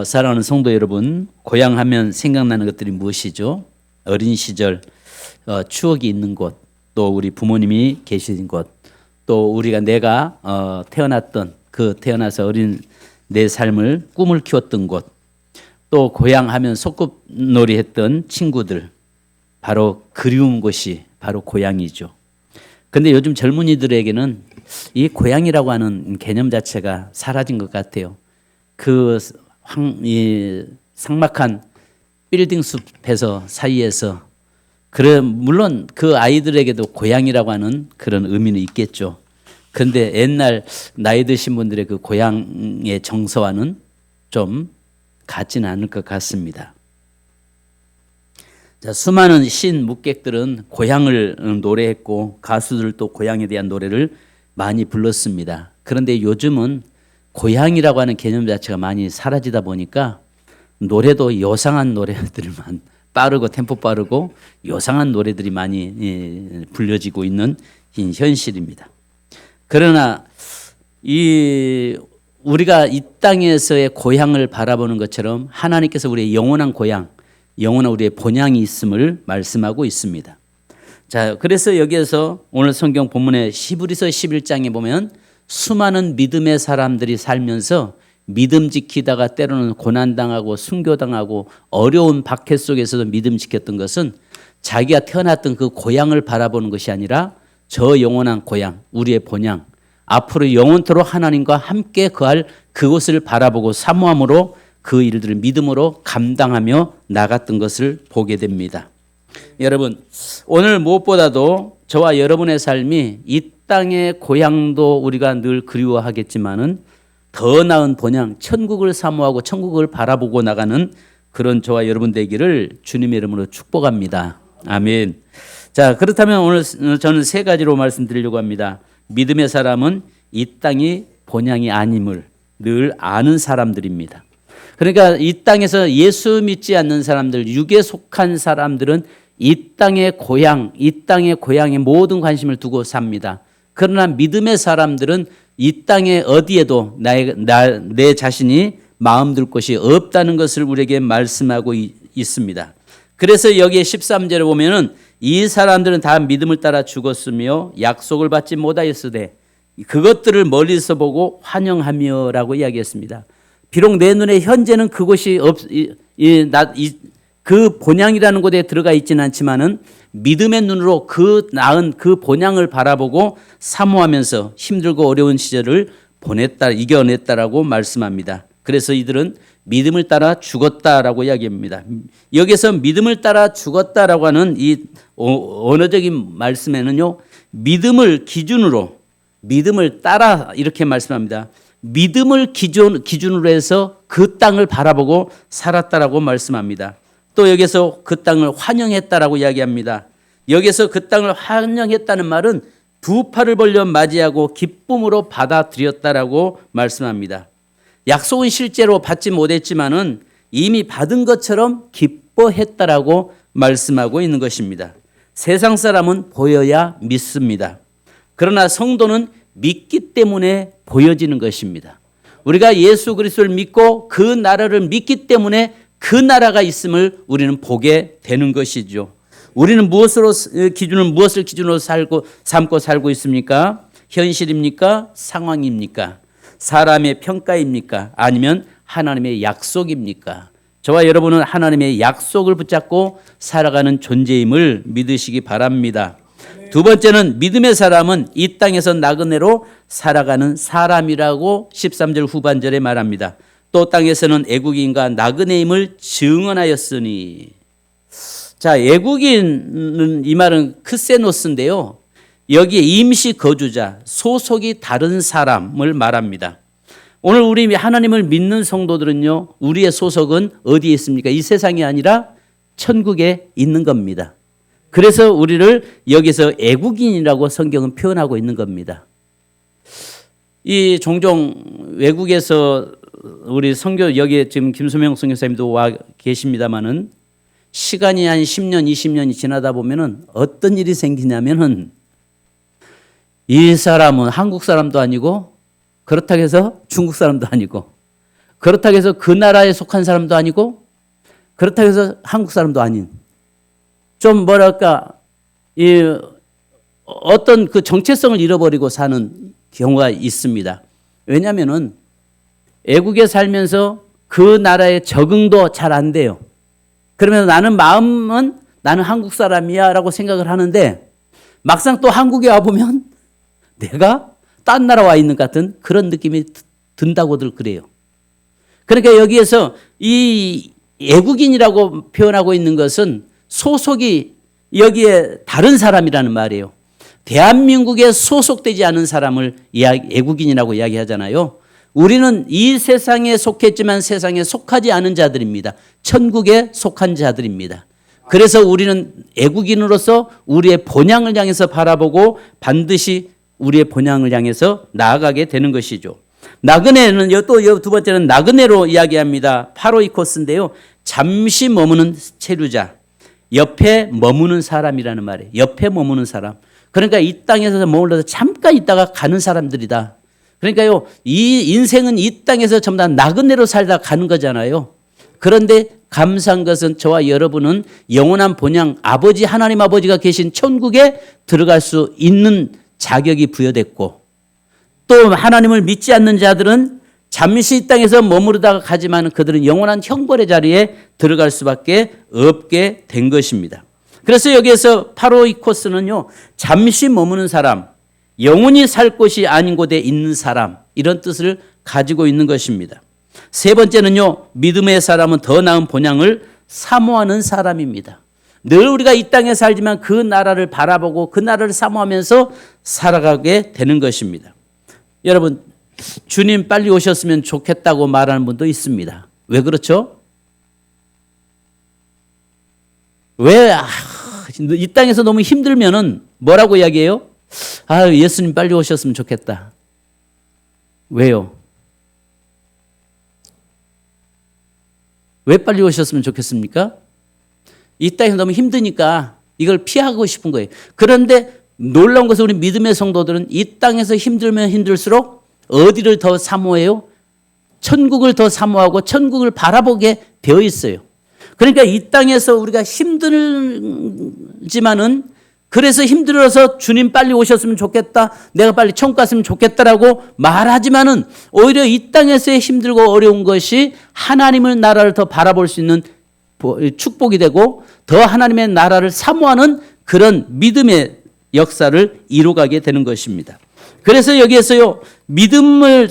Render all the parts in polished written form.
사랑하는 성도 여러분, 고향 하면 생각나는 것들이 무엇이죠? 어린 시절 추억이 있는 곳, 또 우리 부모님이 계신 곳, 또 내가 태어났던 태어나서 어린 내 삶을 꿈을 키웠던 곳, 또 고향 하면 소꿉놀이 했던 친구들, 바로 그리운 곳이 바로 고향이죠. 근데 요즘 젊은이들에게는 이 고향이라고 하는 개념 자체가 사라진 것 같아요. 이 삭막한 빌딩 숲에서 사이에서 물론 그 아이들에게도 고향이라고 하는 그런 의미는 있겠죠. 그런데 옛날 나이 드신 분들의 그 고향의 정서와는 좀 같지는 않을 것 같습니다. 자, 수많은 신 묵객들은 고향을 노래했고 가수들도 고향에 대한 노래를 많이 불렀습니다. 그런데 요즘은 고향이라고 하는 개념 자체가 많이 사라지다 보니까 노래도 요상한 노래들만 빠르고 템포 빠르고 요상한 노래들이 많이 불려지고 있는 현실입니다. 그러나 우리가 이 땅에서의 고향을 바라보는 것처럼 하나님께서 우리의 영원한 고향, 영원한 우리의 본향이 있음을 말씀하고 있습니다. 자, 그래서 여기에서 오늘 성경 본문의 히브리서 11장에 보면 수많은 믿음의 사람들이 살면서 믿음 지키다가 때로는 고난당하고 순교당하고 어려운 박해 속에서도 믿음 지켰던 것은 자기가 태어났던 그 고향을 바라보는 것이 아니라 저 영원한 고향, 우리의 본향, 앞으로 영원토록 하나님과 함께 거할 그곳을 바라보고 사모함으로 그 일들을 믿음으로 감당하며 나갔던 것을 보게 됩니다. 여러분, 오늘 무엇보다도 저와 여러분의 삶이 이 땅의 고향도 우리가 늘 그리워하겠지만은 더 나은 본향, 천국을 사모하고 천국을 바라보고 나가는 그런 저와 여러분 되기를 주님의 이름으로 축복합니다. 아멘. 자, 그렇다면 오늘 저는 세 가지로 말씀드리려고 합니다. 믿음의 사람은 이 땅이 본향이 아님을 늘 아는 사람들입니다. 그러니까 이 땅에서 예수 믿지 않는 사람들, 육에 속한 사람들은 이 땅의 고향에 모든 관심을 두고 삽니다. 그러나 믿음의 사람들은 이 땅에 어디에도 내 자신이 마음 둘 곳이 없다는 것을 우리에게 말씀하고 있습니다. 그래서 여기에 13절에 보면은 이 사람들은 다 믿음을 따라 죽었으며 약속을 받지 못하였으되 그것들을 멀리서 보고 환영하며라고 이야기했습니다. 비록 내 눈에 현재는 그곳이 그 본향이라는 곳에 들어가 있지는 않지만은 믿음의 눈으로 그 나은 그 본향을 바라보고 사모하면서 힘들고 어려운 시절을 이겨냈다라고 말씀합니다. 그래서 이들은 믿음을 따라 죽었다라고 이야기합니다. 여기서 믿음을 따라 죽었다라고 하는 이 언어적인 말씀에는요, 믿음을 따라 이렇게 말씀합니다. 믿음을 기준으로 해서 그 땅을 바라보고 살았다라고 말씀합니다. 또 여기서 그 땅을 환영했다라고 이야기합니다. 여기서 그 땅을 환영했다는 말은 두 팔을 벌려 맞이하고 기쁨으로 받아들였다라고 말씀합니다. 약속은 실제로 받지 못했지만은 이미 받은 것처럼 기뻐했다라고 말씀하고 있는 것입니다. 세상 사람은 보여야 믿습니다. 그러나 성도는 믿기 때문에 보여지는 것입니다. 우리가 예수 그리스도를 믿고 그 나라를 믿기 때문에 그 나라가 있음을 우리는 보게 되는 것이죠. 우리는 무엇을 기준으로 삼고 살고 있습니까? 현실입니까? 상황입니까? 사람의 평가입니까? 아니면 하나님의 약속입니까? 저와 여러분은 하나님의 약속을 붙잡고 살아가는 존재임을 믿으시기 바랍니다. 두 번째는 믿음의 사람은 이 땅에서 나그네로 살아가는 사람이라고 13절 후반절에 말합니다. 또 땅에서는 애국인과 나그네임을 증언하였으니. 자, 애국인은 이 말은 크세노스인데요. 여기에 임시 거주자, 소속이 다른 사람을 말합니다. 오늘 우리 하나님을 믿는 성도들은요, 우리의 소속은 어디에 있습니까? 이 세상이 아니라 천국에 있는 겁니다. 그래서 우리를 여기서 애국인이라고 성경은 표현하고 있는 겁니다. 이 종종 외국에서 우리 여기에 지금 김수명 선교사님도 와 계십니다만은 시간이 한 10년, 20년이 지나다 보면은 어떤 일이 생기냐면은 이 사람은 한국 사람도 아니고 그렇다고 해서 중국 사람도 아니고 그렇다고 해서 그 나라에 속한 사람도 아니고 그렇다고 해서 한국 사람도 아닌 좀 뭐랄까 어떤 그 정체성을 잃어버리고 사는 경우가 있습니다. 왜냐하면은 애국에 살면서 그 나라에 적응도 잘 안 돼요. 그러면 나는 마음은 나는 한국 사람이야 라고 생각을 하는데 막상 또 한국에 와보면 내가 딴 나라 와 있는 것 같은 그런 느낌이 든다고들 그래요. 그러니까 여기에서 이 애국인이라고 표현하고 있는 것은 소속이 여기에 다른 사람이라는 말이에요. 대한민국에 소속되지 않은 사람을 애국인이라고 이야기하잖아요. 우리는 이 세상에 속했지만 세상에 속하지 않은 자들입니다. 천국에 속한 자들입니다. 그래서 우리는 애국인으로서 우리의 본향을 향해서 바라보고 반드시 우리의 본향을 향해서 나아가게 되는 것이죠. 나그네는 또 두 번째는 나그네로 이야기합니다. 파로이코스인데요. 잠시 머무는 체류자, 옆에 머무는 사람이라는 말이에요. 옆에 머무는 사람. 그러니까 이 땅에서 머물러서 잠깐 있다가 가는 사람들이다. 그러니까요, 이 인생은 이 땅에서 전부 다 나그네로 살다 가는 거잖아요. 그런데 감사한 것은 저와 여러분은 영원한 본향 아버지 하나님 아버지가 계신 천국에 들어갈 수 있는 자격이 부여됐고 또 하나님을 믿지 않는 자들은 잠시 이 땅에서 머무르다가 가지만 그들은 영원한 형벌의 자리에 들어갈 수밖에 없게 된 것입니다. 그래서 여기에서 파로이코스는요, 잠시 머무는 사람, 영원히 살 곳이 아닌 곳에 있는 사람, 이런 뜻을 가지고 있는 것입니다. 세 번째는요, 믿음의 사람은 더 나은 본향을 사모하는 사람입니다. 늘 우리가 이 땅에 살지만 그 나라를 바라보고 그 나라를 사모하면서 살아가게 되는 것입니다. 여러분, 주님 빨리 오셨으면 좋겠다고 말하는 분도 있습니다. 왜 그렇죠? 왜 이 땅에서 너무 힘들면은 뭐라고 이야기해요? 예수님 빨리 오셨으면 좋겠다. 왜요? 왜 빨리 오셨으면 좋겠습니까? 이 땅에서 너무 힘드니까 이걸 피하고 싶은 거예요. 그런데 놀라운 것은 우리 믿음의 성도들은 이 땅에서 힘들면 힘들수록 어디를 더 사모해요? 천국을 더 사모하고 천국을 바라보게 되어 있어요. 그러니까 이 땅에서 우리가 힘들지만은 그래서 힘들어서 주님 빨리 오셨으면 좋겠다. 내가 빨리 천국 갔으면 좋겠다라고 말하지만은 오히려 이 땅에서의 힘들고 어려운 것이 하나님의 나라를 더 바라볼 수 있는 축복이 되고 더 하나님의 나라를 사모하는 그런 믿음의 역사를 이루어가게 되는 것입니다. 그래서 여기에서요, 믿음을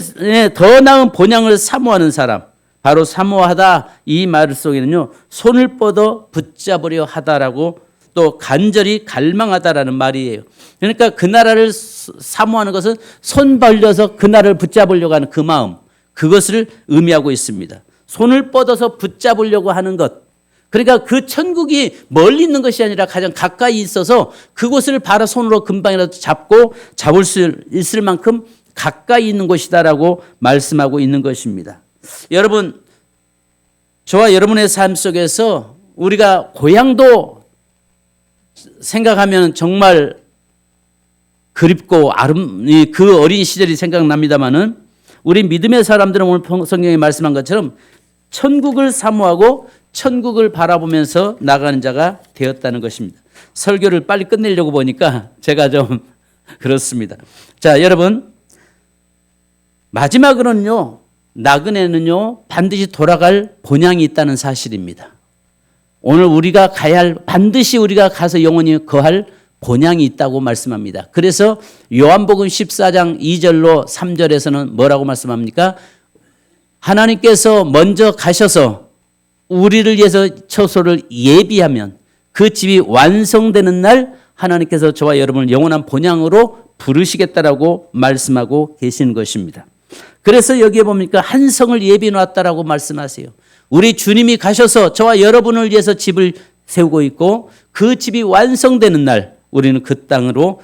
더 나은 본향을 사모하는 사람, 바로 사모하다 이 말 속에는요, 손을 뻗어 붙잡으려 하다라고 또 간절히 갈망하다라는 말이에요. 그러니까 그 나라를 사모하는 것은 손 벌려서 그 나라를 붙잡으려고 하는 그 마음, 그것을 의미하고 있습니다. 손을 뻗어서 붙잡으려고 하는 것. 그러니까 그 천국이 멀리 있는 것이 아니라 가장 가까이 있어서 그곳을 바로 손으로 금방이라도 잡고 잡을 수 있을 만큼 가까이 있는 곳이다라고 말씀하고 있는 것입니다. 여러분, 저와 여러분의 삶 속에서 우리가 고향도 생각하면 정말 그립고 그 어린 시절이 생각납니다마는 우리 믿음의 사람들은 오늘 성경에 말씀한 것처럼 천국을 사모하고 천국을 바라보면서 나가는 자가 되었다는 것입니다. 설교를 빨리 끝내려고 보니까 제가 좀 그렇습니다. 자, 여러분, 마지막으로는요, 나그네는요, 반드시 돌아갈 본향이 있다는 사실입니다. 오늘 우리가 반드시 우리가 가서 영원히 거할 본향이 있다고 말씀합니다. 그래서 요한복음 14장 2절로 3절에서는 뭐라고 말씀합니까? 하나님께서 먼저 가셔서 우리를 위해서 처소를 예비하면 그 집이 완성되는 날 하나님께서 저와 여러분을 영원한 본향으로 부르시겠다라고 말씀하고 계시는 것입니다. 그래서 여기에 보니까 한 성을 예비해 놨다라고 말씀하세요. 우리 주님이 가셔서 저와 여러분을 위해서 집을 세우고 있고 그 집이 완성되는 날 우리는 그 땅으로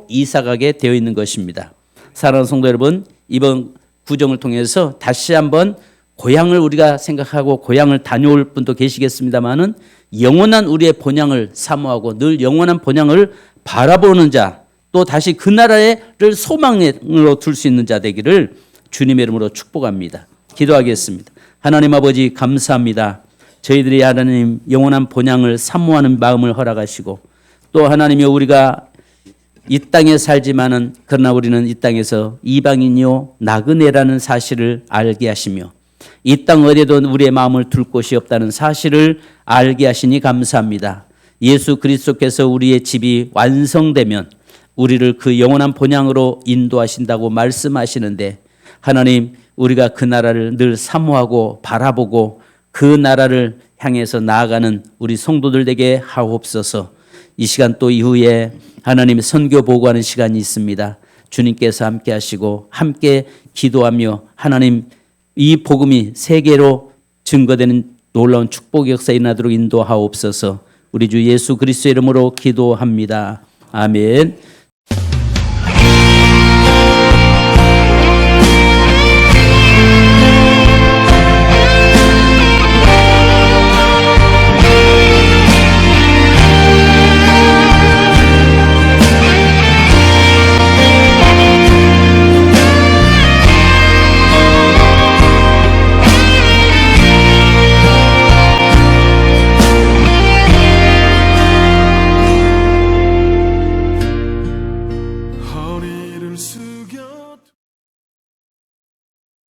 이사가게 되어 있는 것입니다. 사랑하는 성도 여러분, 이번 구정을 통해서 다시 한번 고향을 우리가 생각하고 고향을 다녀올 분도 계시겠습니다만은 영원한 우리의 본향을 사모하고 늘 영원한 본향을 바라보는 자, 또 다시 그 나라를 소망으로 둘 수 있는 자 되기를 주님의 이름으로 축복합니다. 기도하겠습니다. 하나님 아버지 감사합니다. 저희들이 하나님 영원한 본향을 사모하는 마음을 허락하시고 또 하나님이 우리가 이 땅에 살지만은 그러나 우리는 이 땅에서 이방인이요 나그네라는 사실을 알게 하시며 이 땅 어디에도 우리의 마음을 둘 곳이 없다는 사실을 알게 하시니 감사합니다. 예수 그리스도께서 우리의 집이 완성되면 우리를 그 영원한 본향으로 인도하신다고 말씀하시는데 하나님 우리가 그 나라를 늘 사모하고 바라보고 그 나라를 향해서 나아가는 우리 성도들 되게 하옵소서. 이 시간 또 이후에 하나님 선교 보고하는 시간이 있습니다. 주님께서 함께 하시고 함께 기도하며 하나님 이 복음이 세계로 증거되는 놀라운 축복의 역사 일어나도록 인도하옵소서. 우리 주 예수 그리스도의 이름으로 기도합니다. 아멘.